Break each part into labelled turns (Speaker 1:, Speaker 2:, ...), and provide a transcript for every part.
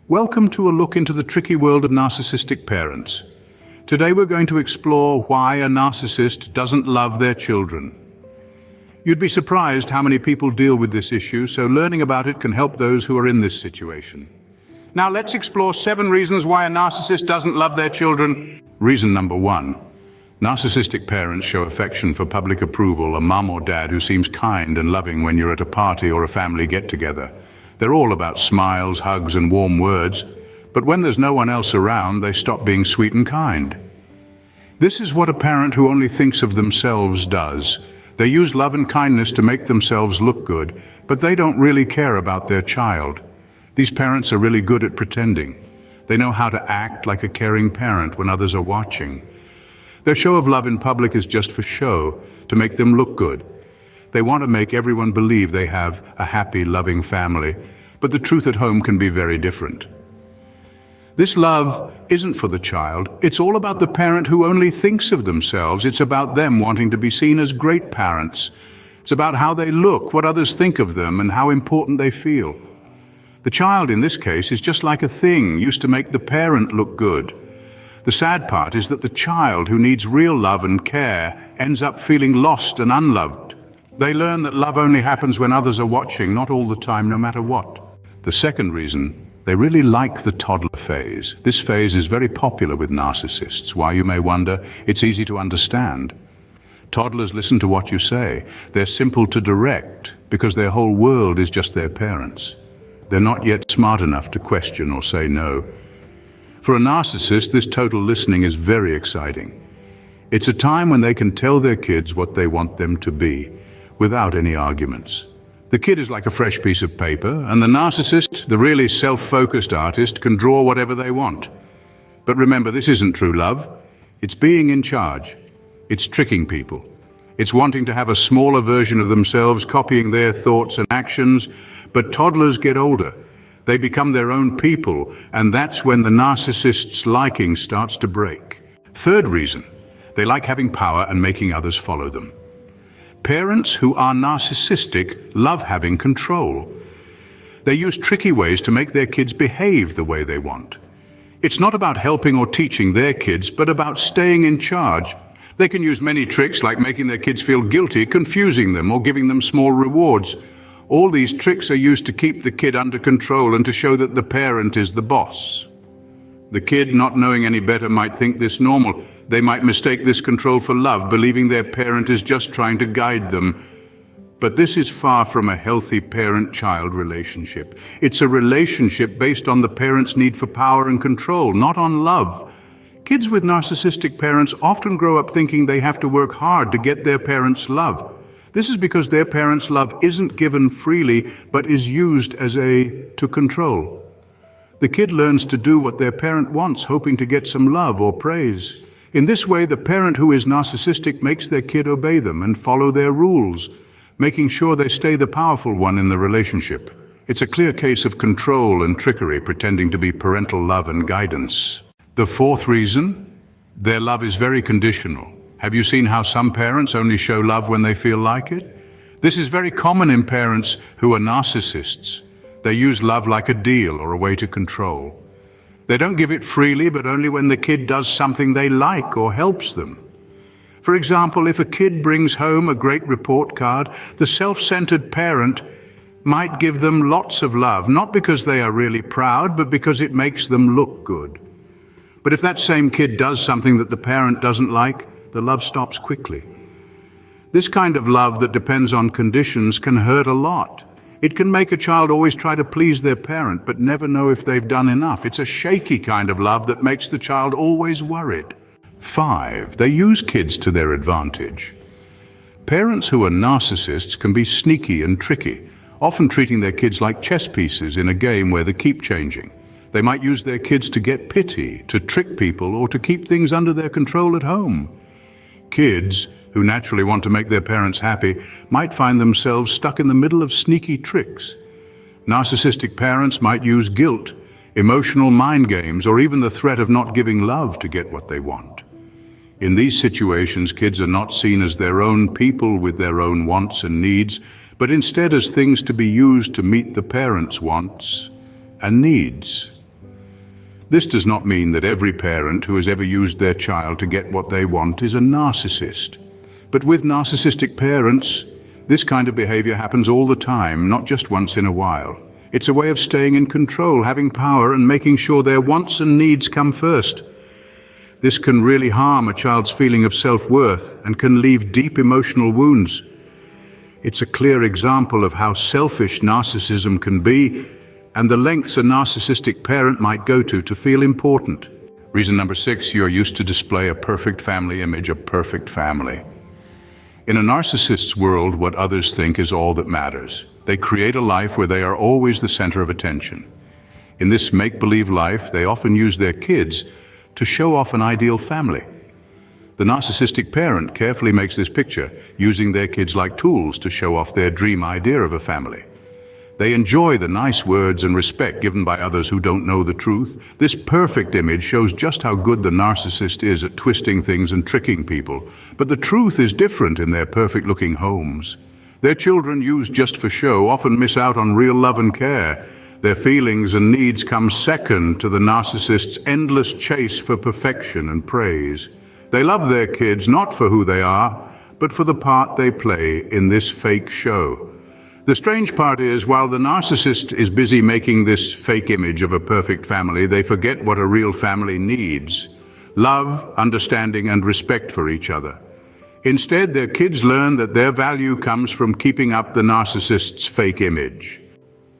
Speaker 1: Welcome to a look into the tricky world of narcissistic parents. Today we're going to explore why a narcissist doesn't love their children. You'd be surprised how many people deal with this issue, so learning about it can help those who are in this situation. Now let's explore 7 reasons why a narcissist doesn't love their children. Reason number 1. Narcissistic parents show affection for public approval, a mum or dad who seems kind and loving when you're at a party or a family get-together. They're all about smiles, hugs, and warm words, but when there's no one else around, they stop being sweet and kind. This is what a parent who only thinks of themselves does. They use love and kindness to make themselves look good, but they don't really care about their child. These parents are really good at pretending. They know how to act like a caring parent when others are watching. Their show of love in public is just for show, to make them look good. They want to make everyone believe they have a happy, loving family, but the truth at home can be very different. This love isn't for the child. It's all about the parent who only thinks of themselves. It's about them wanting to be seen as great parents. It's about how they look, what others think of them, and how important they feel. The child, in this case, is just like a thing used to make the parent look good. The sad part is that the child who needs real love and care ends up feeling lost and unloved. They learn that love only happens when others are watching, not all the time, no matter what. The second reason, they really like the toddler phase. This phase is very popular with narcissists. Why, you may wonder? It's easy to understand. Toddlers listen to what you say. They're simple to direct because their whole world is just their parents. They're not yet smart enough to question or say no. For a narcissist, this total listening is very exciting. It's a time when they can tell their kids what they want them to be, without any arguments. The kid is like a fresh piece of paper, and the narcissist, the really self-focused artist, can draw whatever they want. But remember, this isn't true love. It's being in charge. It's tricking people. It's wanting to have a smaller version of themselves, copying their thoughts and actions. But toddlers get older. They become their own people, and that's when the narcissist's liking starts to break. Third reason, they like having power and making others follow them. Parents who are narcissistic love having control. They use tricky ways to make their kids behave the way they want. It's not about helping or teaching their kids, but about staying in charge. They can use many tricks like making their kids feel guilty, confusing them, or giving them small rewards. All these tricks are used to keep the kid under control and to show that the parent is the boss. The kid, not knowing any better, might think this normal. They might mistake this control for love, believing their parent is just trying to guide them. But this is far from a healthy parent-child relationship. It's a relationship based on the parent's need for power and control, not on love. Kids with narcissistic parents often grow up thinking they have to work hard to get their parents' love. This is because their parents' love isn't given freely, but is used as to control. The kid learns to do what their parent wants, hoping to get some love or praise. In this way, the parent who is narcissistic makes their kid obey them and follow their rules, making sure they stay the powerful one in the relationship. It's a clear case of control and trickery, pretending to be parental love and guidance. The fourth reason, their love is very conditional. Have you seen how some parents only show love when they feel like it? This is very common in parents who are narcissists. They use love like a deal or a way to control. They don't give it freely, but only when the kid does something they like or helps them. For example, if a kid brings home a great report card, the self-centered parent might give them lots of love, not because they are really proud, but because it makes them look good. But if that same kid does something that the parent doesn't like, the love stops quickly. This kind of love that depends on conditions can hurt a lot. It can make a child always try to please their parent, but never know if they've done enough. It's a shaky kind of love that makes the child always worried. 5. They use kids to their advantage. Parents who are narcissists can be sneaky and tricky, often treating their kids like chess pieces in a game where they keep changing. They might use their kids to get pity, to trick people, or to keep things under their control at home. Kids who naturally want to make their parents happy might find themselves stuck in the middle of sneaky tricks. Narcissistic parents might use guilt, emotional mind games, or even the threat of not giving love to get what they want. In these situations, kids are not seen as their own people with their own wants and needs, but instead as things to be used to meet the parents' wants and needs. This does not mean that every parent who has ever used their child to get what they want is a narcissist. But with narcissistic parents, this kind of behavior happens all the time, not just once in a while. It's a way of staying in control, having power, and making sure their wants and needs come first. This can really harm a child's feeling of self-worth and can leave deep emotional wounds. It's a clear example of how selfish narcissism can be and the lengths a narcissistic parent might go to feel important. Reason number 6, you're used to display a perfect family image, a perfect family. In a narcissist's world, what others think is all that matters. They create a life where they are always the center of attention. In this make-believe life, they often use their kids to show off an ideal family. The narcissistic parent carefully makes this picture, using their kids like tools to show off their dream idea of a family. They enjoy the nice words and respect given by others who don't know the truth. This perfect image shows just how good the narcissist is at twisting things and tricking people. But the truth is different in their perfect-looking homes. Their children, used just for show, often miss out on real love and care. Their feelings and needs come second to the narcissist's endless chase for perfection and praise. They love their kids not for who they are, but for the part they play in this fake show. The strange part is, while the narcissist is busy making this fake image of a perfect family, they forget what a real family needs: love, understanding, and respect for each other. Instead, their kids learn that their value comes from keeping up the narcissist's fake image.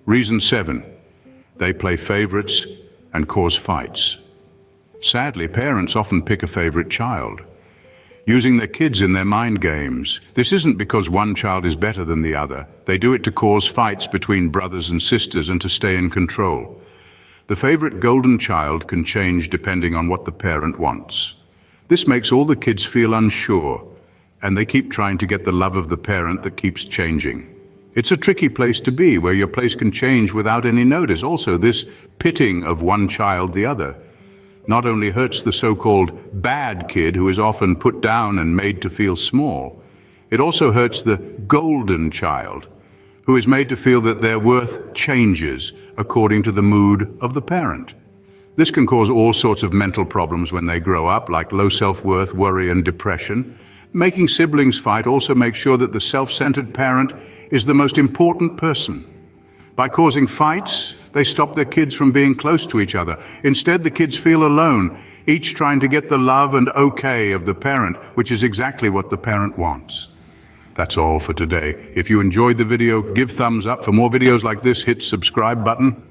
Speaker 1: Reason 7, they play favorites and cause fights. Sadly, parents often pick a favorite child, using their kids in their mind games. This isn't because one child is better than the other. They do it to cause fights between brothers and sisters and to stay in control. The favorite golden child can change depending on what the parent wants. This makes all the kids feel unsure, and they keep trying to get the love of the parent that keeps changing. It's a tricky place to be, where your place can change without any notice. Also, this pitting of one child the other not only hurts the so-called bad kid, who is often put down and made to feel small, it also hurts the golden child, who is made to feel that their worth changes according to the mood of the parent. This can cause all sorts of mental problems when they grow up, like low self-worth, worry, and depression. Making siblings fight also makes sure that the self-centered parent is the most important person. By causing fights, they stop their kids from being close to each other. Instead, the kids feel alone, each trying to get the love and okay of the parent, which is exactly what the parent wants. That's all for today. If you enjoyed the video, give thumbs up. For more videos like this, hit subscribe button.